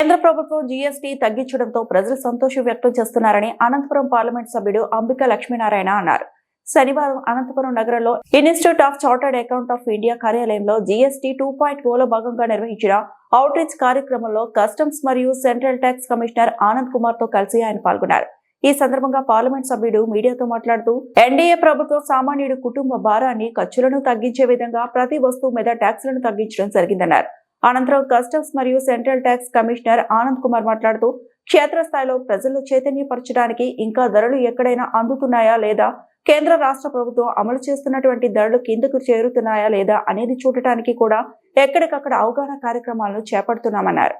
కేంద్ర ప్రభుత్వం జీఎస్టీ తగ్గించడంతో ప్రజలు సంతోషం వ్యక్తం చేస్తున్నారని అనంతపురం పార్లమెంట్ సభ్యుడు అంబికా లక్ష్మీనారాయణ అన్నారు. శనివారం అనంతపురం నగరంలో institute of chartered account of India కార్యాలయంలో జీఎస్టీ 2.0లో భాగంగా నిర్వహించిన అవుట్ రీచ్ కార్యక్రమంలో కస్టమ్స్ మరియు central tax commissioner Anand Kumar తో కలిసి ఆయన పాల్గొన్నారు. ఈ సందర్భంగా పార్లమెంట్ సభ్యుడు మీడియాతో మాట్లాడుతూ ఎన్డీఏ ప్రభుత్వం సామాన్యుడి కుటుంబ భారాన్ని ఖర్చులను తగ్గించే విధంగా ప్రతి వస్తువు మీద ట్యాక్స్లను తగ్గించడం జరిగిందన్నారు. అనంతరం కస్టమ్స్ మరియు central tax commissioner Anand Kumar మాట్లాడుతూ క్షేత్రస్థాయిలో ప్రజలను చైతన్యపరచడానికి ఇంకా ధరలు ఎక్కడైనా అందుతున్నాయా లేదా, కేంద్ర రాష్ట్ర ప్రభుత్వం అమలు చేస్తున్నటువంటి ధరలు కిందకు చేరుతున్నాయా లేదా అనేది చూడటానికి కూడా ఎక్కడికక్కడ అవగాహన కార్యక్రమాలను చేపడుతున్నామన్నారు.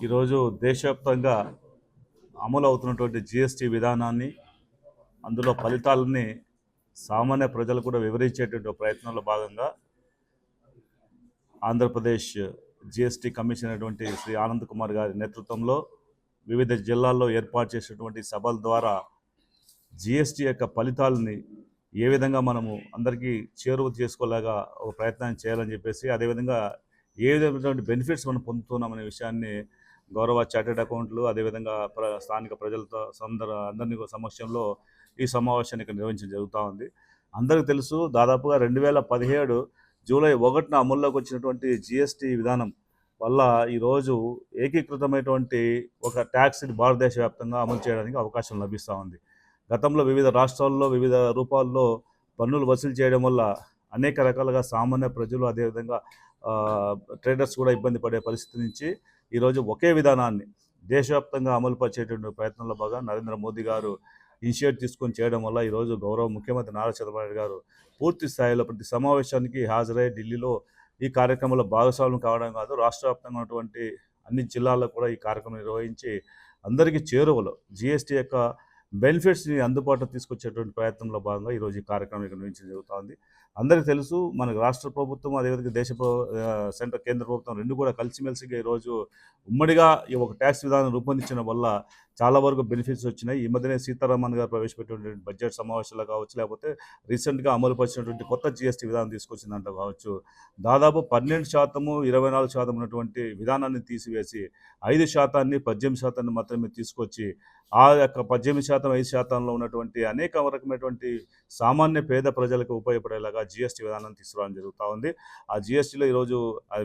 ఈరోజు దేశవ్యాప్తంగా అమలు అవుతున్నటువంటి జిఎస్టీ విధానాన్ని, అందులో ఫలితాలని సామాన్య ప్రజలు కూడా వివరించేటువంటి ప్రయత్నంలో భాగంగా ఆంధ్రప్రదేశ్ జిఎస్టీ కమిషన్ అయినటువంటి శ్రీ ఆనంద్ కుమార్ గారి నేతృత్వంలో వివిధ జిల్లాల్లో ఏర్పాటు చేసినటువంటి సభల ద్వారా జిఎస్టీ యొక్క ఫలితాలని ఏ విధంగా మనము అందరికీ చేరువ చేసుకోలేగా ఒక ప్రయత్నం చేయాలని చెప్పేసి, అదేవిధంగా ఏ విధమైనటువంటి బెనిఫిట్స్ మనం పొందుతున్నామనే విషయాన్ని గౌరవ చార్టెడ్ అకౌంట్లు, అదేవిధంగా స్థానిక ప్రజలతో అందరినీ సమక్షంలో ఈ సమావేశాన్ని ఇక్కడ నిర్వహించడం జరుగుతూ ఉంది. అందరికీ తెలుసు, దాదాపుగా 2017 జూలై 1న అమల్లోకి వచ్చినటువంటి జిఎస్టీ విధానం వల్ల ఈరోజు ఏకీకృతమైనటువంటి ఒక ట్యాక్స్ని భారతదేశ వ్యాప్తంగా అమలు చేయడానికి అవకాశం లభిస్తూ ఉంది. గతంలో వివిధ రాష్ట్రాల్లో వివిధ రూపాల్లో పన్నులు వసూలు చేయడం వల్ల అనేక రకాలుగా సామాన్య ప్రజలు, అదేవిధంగా ట్రేడర్స్ కూడా ఇబ్బంది పడే పరిస్థితి నుంచి ఈరోజు ఒకే విధానాన్ని దేశవ్యాప్తంగా అమలు పరిచేటువంటి ప్రయత్నంలో భాగంగా నరేంద్ర మోదీ గారు ఇనిషియేట్ తీసుకొని చేయడం వల్ల ఈరోజు గౌరవ ముఖ్యమంత్రి నారా చంద్రబాబు నాయుడు గారు పూర్తి స్థాయిలో ప్రతి సమావేశానికి హాజరై ఢిల్లీలో ఈ కార్యక్రమంలో భాగస్వామ్యం కావడం కాదు, రాష్ట్ర వ్యాప్తంగా ఉన్నటువంటి అన్ని జిల్లాల్లో కూడా ఈ కార్యక్రమం నిర్వహించి అందరికీ చేరువలో జిఎస్టీ యొక్క బెనిఫిట్స్ని అందుబాటులో తీసుకొచ్చేటువంటి ప్రయత్నంలో భాగంగా ఈరోజు ఈ కార్యక్రమం నిర్వహించడం జరుగుతుంది. అందరికీ తెలుసు, మనకు రాష్ట్ర ప్రభుత్వం, అదేవిధంగా సెంట్రల్ కేంద్ర ప్రభుత్వం రెండు కూడా కలిసిమెలిసిగా ఈరోజు ఉమ్మడిగా ఈ ఒక ట్యాక్స్ విధానం రూపొందించడం వల్ల చాలా వరకు బెనిఫిట్స్ వచ్చినాయి. ఈ మధ్యనే సీతారామన్ గారు ప్రవేశపెట్టినటువంటి బడ్జెట్ సమావేశాలు కావచ్చు, లేకపోతే రీసెంట్గా అమలు పరిచినటువంటి కొత్త జిఎస్టీ విధానం తీసుకొచ్చిందంట కావచ్చు, దాదాపు 12%, 24% ఉన్నటువంటి విధానాన్ని తీసివేసి 5%, 18% మాత్రమే తీసుకొచ్చి ఆ యొక్క 18%, 5%లో ఉన్నటువంటి అనేక రకమైనటువంటి సామాన్య పేద ప్రజలకు ఉపయోగపడేలాగా జిఎస్టీ విధానం తీసుకురావడం జరుగుతూ ఉంది. ఆ జిఎస్టీలో ఈరోజు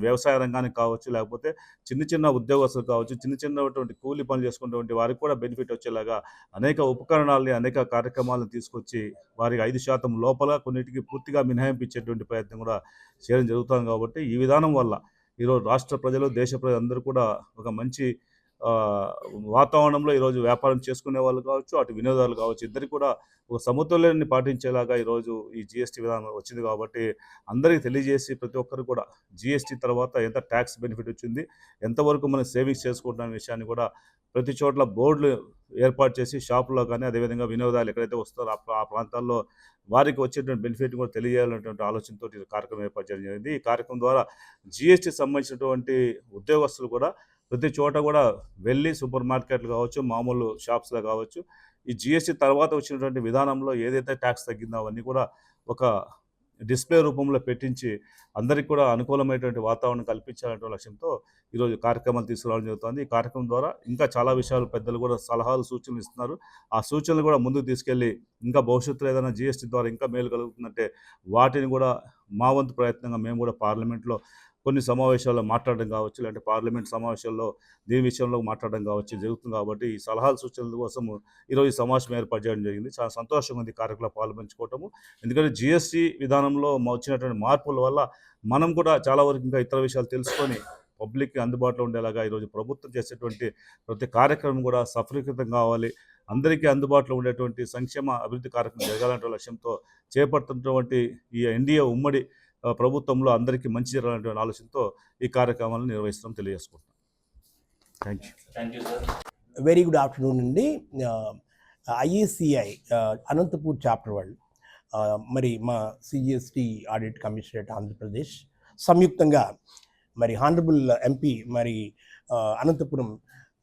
వ్యవసాయ రంగానికి కావచ్చు, లేకపోతే చిన్న ఉద్యోగస్తులు కావచ్చు, చిన్నటువంటి కూలీ పనులు చేసుకున్నటువంటి వారికి కూడా బెనిఫిట్ వచ్చేలాగా అనేక ఉపకరణాలని, అనేక కార్యక్రమాలను తీసుకొచ్చి వారికి 5% లోపల కొన్నిటికి పూర్తిగా మినహాయింపు ఇచ్చేటువంటి ప్రయత్నం కూడా చేయడం జరుగుతుంది. కాబట్టి ఈ విధానం వల్ల ఈరోజు రాష్ట్ర ప్రజలు, దేశ ప్రజలందరూ కూడా ఒక మంచి వాతావరణంలో ఈరోజు వ్యాపారం చేసుకునే వాళ్ళు కావచ్చు, అటు వినియోగదారులు కావచ్చు, ఇద్దరికి కూడా ఒక సమతుల్యాన్ని పాటించేలాగా ఈరోజు ఈ జిఎస్టీ విధానం వచ్చింది. కాబట్టి అందరికీ తెలియజేసి ప్రతి ఒక్కరు కూడా జిఎస్టీ తర్వాత ఎంత ట్యాక్స్ బెనిఫిట్ వచ్చింది, ఎంతవరకు మనం సేవింగ్స్ చేసుకుంటున్న విషయాన్ని కూడా ప్రతి చోట్ల బోర్డులు ఏర్పాటు చేసి షాపులో కానీ, అదేవిధంగా వినియోగదారులు ఎక్కడైతే వస్తారో ఆ ప్రాంతాల్లో వారికి వచ్చేటువంటి బెనిఫిట్ కూడా తెలియజేయాలనేటువంటి ఆలోచనతో ఈ కార్యక్రమం ఏర్పాటు చేయడం జరిగింది. ఈ కార్యక్రమం ద్వారా జిఎస్టీ సంబంధించినటువంటి ఉద్యోగస్తులు కూడా ప్రతి చోట కూడా వెళ్ళి సూపర్ మార్కెట్లు కావచ్చు, మామూలు షాప్స్లో కావచ్చు, ఈ జిఎస్టీ తర్వాత వచ్చినటువంటి విధానంలో ఏదైతే ట్యాక్స్ తగ్గిందో అవన్నీ కూడా ఒక డిస్ప్లే రూపంలో పెట్టించి అందరికీ కూడా అనుకూలమైనటువంటి వాతావరణం కల్పించాలనే లక్ష్యంతో ఈరోజు కార్యక్రమాలు తీసుకురావడం జరుగుతుంది. ఈ కార్యక్రమం ద్వారా ఇంకా చాలా విషయాలు పెద్దలు కూడా సలహాలు, సూచనలు ఇస్తున్నారు. ఆ సూచనలు కూడా ముందుకు తీసుకెళ్ళి ఇంకా భవిష్యత్తులో ఏదైనా జిఎస్టీ ద్వారా ఇంకా మేలు కలుగుతుందంటే వాటిని కూడా మా వంతు ప్రయత్నంగా మేము కూడా పార్లమెంట్లో కొన్ని సమావేశాల్లో మాట్లాడడం కావచ్చు, లేదంటే పార్లమెంట్ సమావేశాల్లో దీని విషయంలో మాట్లాడడం కావచ్చు జరుగుతుంది. కాబట్టి ఈ సలహాలు, సూచనల కోసం ఈరోజు ఈ సమావేశం ఏర్పాటు చేయడం జరిగింది. చాలా సంతోషంగా ఉంది కార్యక్రమంలో పాల్పంచుకోవటము. ఎందుకంటే జిఎస్టీ విధానంలో వచ్చినటువంటి మార్పుల వల్ల మనం కూడా చాలా వరకు ఇంకా ఇతర విషయాలు తెలుసుకొని పబ్లిక్కి అందుబాటులో ఉండేలాగా ఈరోజు ప్రభుత్వం చేసేటువంటి ప్రతి కార్యక్రమం కూడా సఫలీకృతం కావాలి, అందరికీ అందుబాటులో ఉండేటువంటి సంక్షేమ అభివృద్ధి కార్యక్రమం జరగాలంటే లక్ష్యంతో చేపడుతున్నటువంటి ఈ ఎన్డీఏ ఉమ్మడి ప్రభుత్వంలో అందరికీ మంచి జరగాలనే ఆలోచనతో ఈ కార్యక్రమాలను నిర్వహిస్తాం తెలియజేసుకుంటాం. Thank you sir. Very good afternoon అండి. ఐఏసిఐ అనంతపూర్ చాప్టర్ వాళ్ళు మరి మా సిజిఎస్టీ ఆడిట్ కమిషనరేట్ ఆంధ్రప్రదేశ్ సంయుక్తంగా మరి హానరబుల్ ఎంపీ మరి అనంతపురం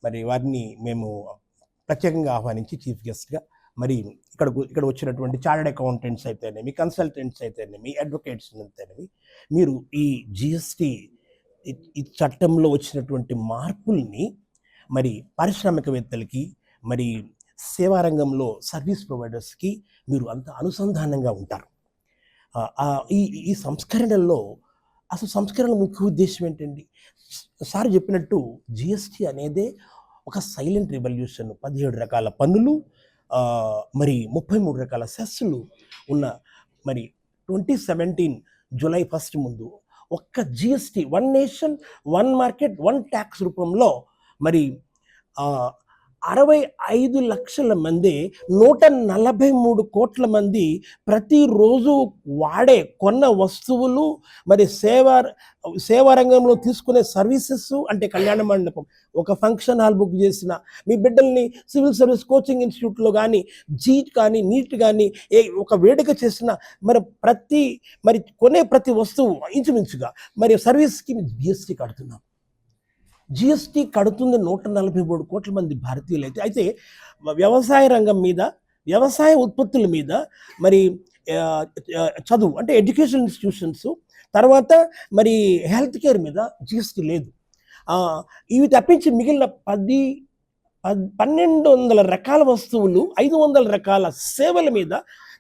మరి వారిని మేము ప్రత్యేకంగా ఆహ్వానించి చీఫ్ గెస్ట్గా మరి ఇక్కడ వచ్చినటువంటి చార్టెడ్ అకౌంటెంట్స్ అయితేనేమి, కన్సల్టెంట్స్ అయితేనేమి, అడ్వకేట్స్ అయితేనేమి, మీరు ఈ జిఎస్టి ఈ చట్టంలో వచ్చినటువంటి మార్పుల్ని మరి పారిశ్రామికవేత్తలకి, మరి సేవా రంగంలో సర్వీస్ ప్రొవైడర్స్కి మీరు అంత అనుసంధానంగా ఉంటారు. ఈ సంస్కరణల్లో అసలు సంస్కరణ ముఖ్య ఉద్దేశం ఏంటండి? సార్ చెప్పినట్టు జిఎస్టి అనేదే ఒక సైలెంట్ రివల్యూషన్. 17 రకాల పన్నులు, మరి 33 రకాల సెస్సులు ఉన్న మరి 2017 జూలై 1 ముందు ఒక్క జిఎస్టి, 1 నేషన్ 1 మార్కెట్ 1 ట్యాక్స్ రూపంలో మరి 65 లక్షల మంది, 143 కోట్ల మంది ప్రతిరోజు కొన్న వస్తువులు, మరి సేవా రంగంలో తీసుకునే సర్వీసెస్, అంటే కళ్యాణ మండపం, ఒక ఫంక్షన్ హాల్ బుక్ చేసిన, మీ బిడ్డల్ని సివిల్ సర్వీస్ కోచింగ్ ఇన్స్టిట్యూట్లో కానీ, జీట్ కానీ, నీట్ కానీ ఒక వేడుక చేసిన, మరి కొనే ప్రతి వస్తువు ఇంచుమించుగా మరి సర్వీస్కి జిఎస్టీ కడుతున్నాం. జిఎస్టీ కడుతుంది 143 కోట్ల మంది భారతీయులు. అయితే వ్యవసాయ రంగం మీద, వ్యవసాయ ఉత్పత్తుల మీద, మరి చదువు అంటే ఎడ్యుకేషన్ ఇన్స్టిట్యూషన్స్, తర్వాత మరి హెల్త్ కేర్ మీద జిఎస్టీ లేదు. ఇవి తప్పించి మిగిలిన 1200 రకాల వస్తువులు, 500 రకాల సేవల మీద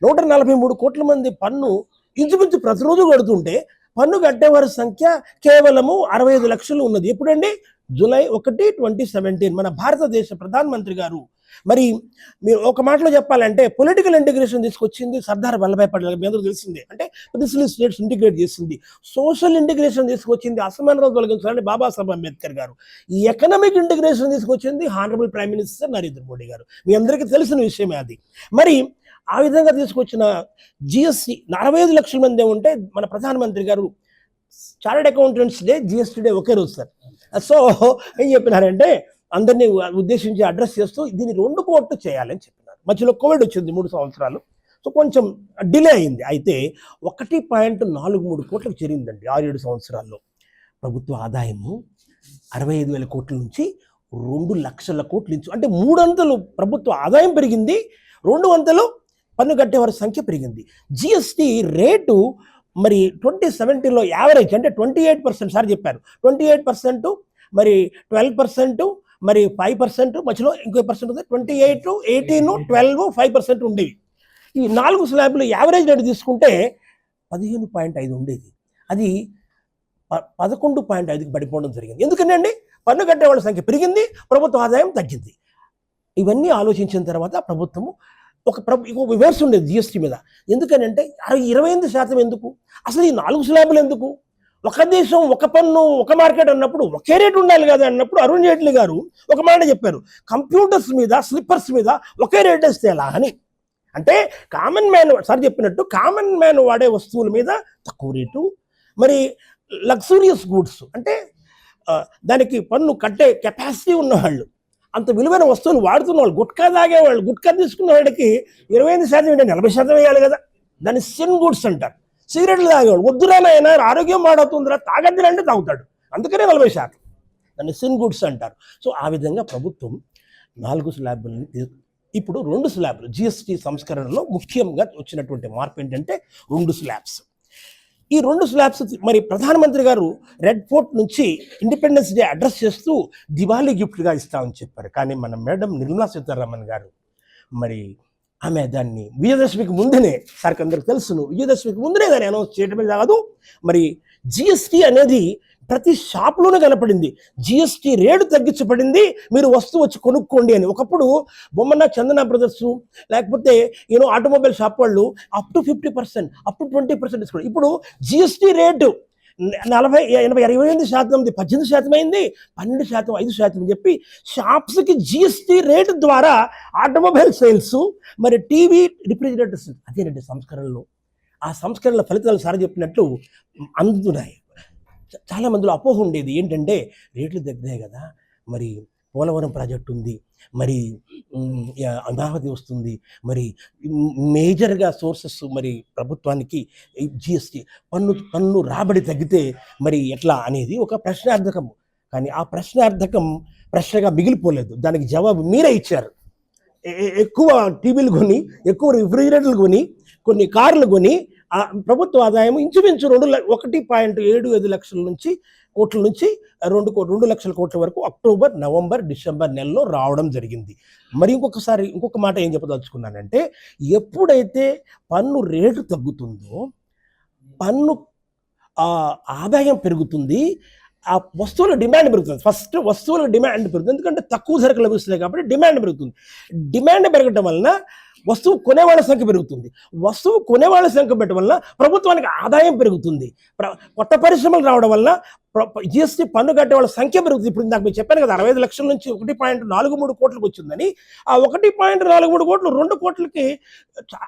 143 కోట్ల మంది పన్ను ఇంచుమించు ప్రతిరోజు కడుతుంటే పన్ను కట్టేవారి సంఖ్య కేవలము 65 లక్షలు ఉన్నది. ఎప్పుడండి? జూలై 1, 2017. మన భారతదేశ ప్రధానమంత్రి గారు, మరి మీరు ఒక మాటలో చెప్పాలంటే పొలిటికల్ ఇంటిగ్రేషన్ తీసుకొచ్చింది సర్దార్ వల్లభాయ్ పటేల్. మీ అందరూ తెలిసిందే. అంటే ప్రిన్సిపల్ స్టేట్స్ ఇంటిగ్రేట్ చేసింది. సోషల్ ఇంటిగ్రేషన్ తీసుకొచ్చింది అసమానతలు తొలగించాలని బాబాసాహెబ్ అంబేద్కర్ గారు. ఈ ఎకనామిక్ ఇంటిగ్రేషన్ తీసుకొచ్చింది honourable prime minister Narendra Modi గారు. మీ అందరికీ తెలిసిన విషయమే అది. మరి ఆ విధంగా తీసుకొచ్చిన జిఎస్టీ 65 లక్షల మంది ఉంటే మన ప్రధానమంత్రి గారు chartered accountants day, GST day ఒకే రోజు సార్. సో ఏం చెప్పినారంటే అందరినీ ఉద్దేశించి అడ్రస్ చేస్తూ దీన్ని 2 కోట్లు చేయాలని చెప్పినారు. మధ్యలో కోవిడ్ వచ్చింది 3 సంవత్సరాలు. సో కొంచెం డిలే అయింది. అయితే 1.43 కోట్లకు చేరిందండి 6-7 సంవత్సరాల్లో. ప్రభుత్వ ఆదాయము 65,000 కోట్ల నుంచి 2 లక్షల కోట్లు ఇచ్చు, అంటే 3 అంతలు ప్రభుత్వ ఆదాయం పెరిగింది, 2 అంతలు పన్ను కట్టేవారి సంఖ్య పెరిగింది. జిఎస్టీ రేటు మరి 2017లో యావరేజ్ అంటే 28%. సార్ చెప్పారు 28%, మరి 12%, మరి 5%, మధ్యలో ఇంకో పర్సెంట్ ఉంది. 28, 18, 12, 5% ఉండేవి. ఈ 4 స్లాబ్లు యావరేజ్ రేటు తీసుకుంటే 15.5 ఉండేది. అది 11.5కి పడిపోవడం జరిగింది. ఎందుకంటే పన్ను కట్టేవాళ్ళ సంఖ్య పెరిగింది, ప్రభుత్వ ఆదాయం తగ్గింది. ఇవన్నీ ఆలోచించిన తర్వాత ప్రభుత్వము ఒక రివర్స్ ఉండేది జిఎస్టీ మీద. ఎందుకనంటే 28% ఎందుకు, అసలు ఈ 4 స్లాబులు ఎందుకు, ఒక దేశం ఒక పన్ను ఒక మార్కెట్ అన్నప్పుడు ఒకే రేటు ఉండాలి కదా అన్నప్పుడు అరుణ్ జైట్లీ గారు ఒక మాట చెప్పారు, కంప్యూటర్స్ మీద, స్లిప్పర్స్ మీద ఒకే రేట్ వేస్తే ఎలా అని. అంటే కామన్ మ్యాన్, సార్ చెప్పినట్టు కామన్ మ్యాన్ వాడే వస్తువుల మీద తక్కువ రేటు, మరి లగ్జూరియస్ గూడ్స్ అంటే దానికి పన్ను కట్టే కెపాసిటీ ఉన్నవాళ్ళు, అంత విలువైన వస్తువులు వాడుతున్న వాళ్ళు, గుట్కా తాగేవాళ్ళు, గుట్కా తీసుకున్న వాళ్ళకి 25% ఏంటంటే 40% వేయాలి కదా. దాన్ని సిన్ గుడ్స్ అంటారు. సిగరెట్లు తాగేవాడు వద్దురానైనా ఆరోగ్యం పాడవుతుందిరా, తాగద్దులంటే తాగుతాడు, అందుకనే 40%. దాన్ని సిన్ గుడ్స్ అంటారు. సో ఆ విధంగా ప్రభుత్వం 4 స్లాబులని, ఇప్పుడు 2 స్లాబులు. జిఎస్టీ సంస్కరణలో ముఖ్యంగా వచ్చినటువంటి మార్పు ఏంటంటే 2 స్లాబ్స్. ఈ 2 స్లాబ్స్ మరి ప్రధానమంత్రి గారు రెడ్ ఫోర్ట్ నుంచి ఇండిపెండెన్స్ డే అడ్రస్ చేస్తూ దివాళీ గిఫ్ట్గా ఇస్తామని చెప్పారు. కానీ మన మేడం నిర్మలా సీతారామన్ గారు మరి ఆమె దాన్ని విజయదశమికి ముందునే, సార్కి అందరికి తెలుసును, విజయదశమికి ముందునే దాన్ని అనౌన్స్ చేయడమే కాదు, మరి జిఎస్టీ అనేది ప్రతి షాప్లోనే కనపడింది. జిఎస్టీ రేటు తగ్గించబడింది, మీరు వస్తువు వచ్చి కొనుక్కోండి అని. ఒకప్పుడు బొమ్మన్న చందన బ్రదర్స్ లేకపోతే ఆటోమొబైల్ షాప్ వాళ్ళు అప్ టు 50%, అప్ టు 20% తీసుకోండి. ఇప్పుడు జిఎస్టీ రేటు 28% 18% అయింది, 12%, 5% అని చెప్పి షాప్స్కి జిఎస్టీ రేటు ద్వారా ఆటోమొబైల్ సేల్స్, మరి టీవీ రిఫ్రిజిరేటర్స్, అదేనండి సంస్కరణలు. ఆ సంస్కరణల ఫలితాలు సార్ చెప్పినట్టు అందుతున్నాయి. చాలా మందిలో అపోహ ఉండేది ఏంటంటే రేట్లు తగ్గినాయి కదా, మరి పోలవరం ప్రాజెక్టు ఉంది, మరి అమరావతి వస్తుంది, మరి మేజర్గా సోర్సెస్ మరి ప్రభుత్వానికి జిఎస్టీ పన్ను రాబడి తగ్గితే మరి ఎట్లా అనేది ఒక ప్రశ్నార్థకం. కానీ ఆ ప్రశ్నార్థకం ప్రశ్నగా మిగిలిపోలేదు, దానికి జవాబు మీరే ఇచ్చారు. ఎక్కువ టీవీలు కొని, ఎక్కువ రిఫ్రిజిరేటర్లు కొని, కొన్ని కార్లు కొని ప్రభుత్వ ఆదాయం ఇంచుమించు 1.75 లక్షల నుంచి కోట్ల నుంచి 2 లక్షల కోట్ల వరకు అక్టోబర్, నవంబర్, డిసెంబర్ నెలలో రావడం జరిగింది. మరి ఇంకొక మాట ఏం చెప్పదలుచుకున్నానంటే, ఎప్పుడైతే పన్ను రేటు తగ్గుతుందో పన్ను ఆదాయం పెరుగుతుంది, ఆ వస్తువుల డిమాండ్ పెరుగుతుంది. ఫస్ట్ వస్తువుల డిమాండ్ పెరుగుతుంది, ఎందుకంటే తక్కువ ధరకు లభిస్తున్నాయి కాబట్టి డిమాండ్ పెరుగుతుంది. డిమాండ్ పెరగడం వలన వస్తువు కొనేవాళ్ళ సంఖ్య పెరుగుతుంది. వస్తువు కొనేవాళ్ళ సంఖ్య పెట్టడం వల్ల ప్రభుత్వానికి ఆదాయం పెరుగుతుంది. కొత్త పరిశ్రమలు రావడం వల్ల జిఎస్టీ పన్ను కట్టే వాళ్ళ సంఖ్య పెరుగుతుంది. ఇప్పుడు నాకు మీరు చెప్పాను కదా, 65 లక్షల నుంచి 1.43 కోట్లకు వచ్చిందని. ఆ 1.43 కోట్లు 2 కోట్లకి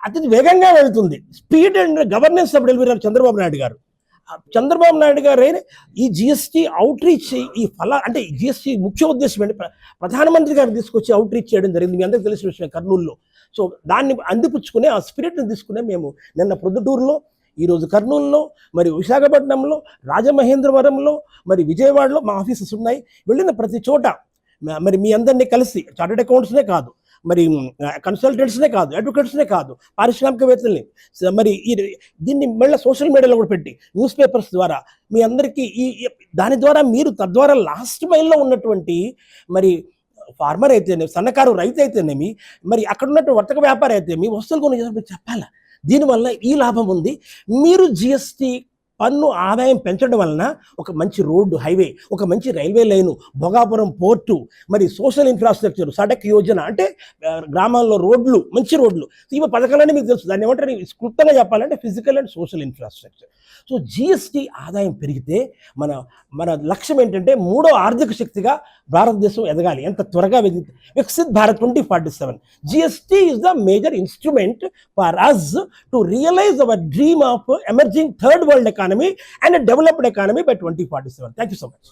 అతి వేగంగా వెళ్తుంది. Speed and governance of delivery Chandrababu Naidu గారు ఈ జిఎస్టీ అవుట్ రీచ్ అంటే జిఎస్టీ ముఖ్య ఉద్దేశం ఏంటి, ప్రధానమంత్రి గారిని తీసుకొచ్చి అవుట్ రీచ్ చేయడం జరిగింది. మీ అందరికీ తెలిసిన విషయం కర్నూలులో. సో దాన్ని అందిపుచ్చుకునే ఆ స్పిరిట్ని తీసుకునే మేము నిన్న ప్రొద్దుటూరులో, ఈరోజు కర్నూలులో, మరి విశాఖపట్నంలో, రాజమహేంద్రవరంలో, మరి విజయవాడలో మా ఆఫీసెస్ ఉన్నాయి. వెళ్ళిన ప్రతి చోట మరి మీ అందరినీ కలిసి చార్టెడ్ అకౌంట్స్నే కాదు, మరి కన్సల్టెంట్స్నే కాదు, అడ్వకేట్స్నే కాదు, పారిశ్రామికవేత్తల్ని, మరి దీన్ని మళ్ళీ సోషల్ మీడియాలో కూడా పెట్టి న్యూస్ పేపర్స్ ద్వారా మీ అందరికీ దాని ద్వారా మీరు తద్వారా లాస్ట్ మైల్లో ఉన్నటువంటి మరి ఫార్మర్ అయితేనేమి, సన్నకారు రైతు అయితేనేమి, మరి అక్కడ ఉన్నటువంటి వర్తక వ్యాపారి అయితేనేమి, వస్తువులు కొన్ని చెప్పాలా. దీనివల్ల ఈ లాభం ఉంది. మీరు జిఎస్టీ పన్ను ఆదాయం పెంచడం వలన ఒక మంచి రోడ్డు, హైవే, ఒక మంచి రైల్వే లైను, భోగాపురం పోర్టు, మరి సోషల్ ఇన్ఫ్రాస్ట్రక్చర్, సడక్ యోజన అంటే గ్రామాల్లో రోడ్లు, మంచి రోడ్లు, ఇవి పథకాలన్నీ మీకు తెలుసు. దాన్ని ఏమంటారు క్లుప్తంగా చెప్పాలంటే physical and social infrastructure. So GST ఆదాయం పెరిగితే మన లక్ష్యం ఏంటంటే 3వ ఆర్థిక శక్తిగా భారతదేశం ఎదగాలి. ఎంత త్వరగా Viksit Bharat 2047. GST is the major instrument for us to realise our dream of emerging third world economy and a developed economy by 2047. Thank you so much.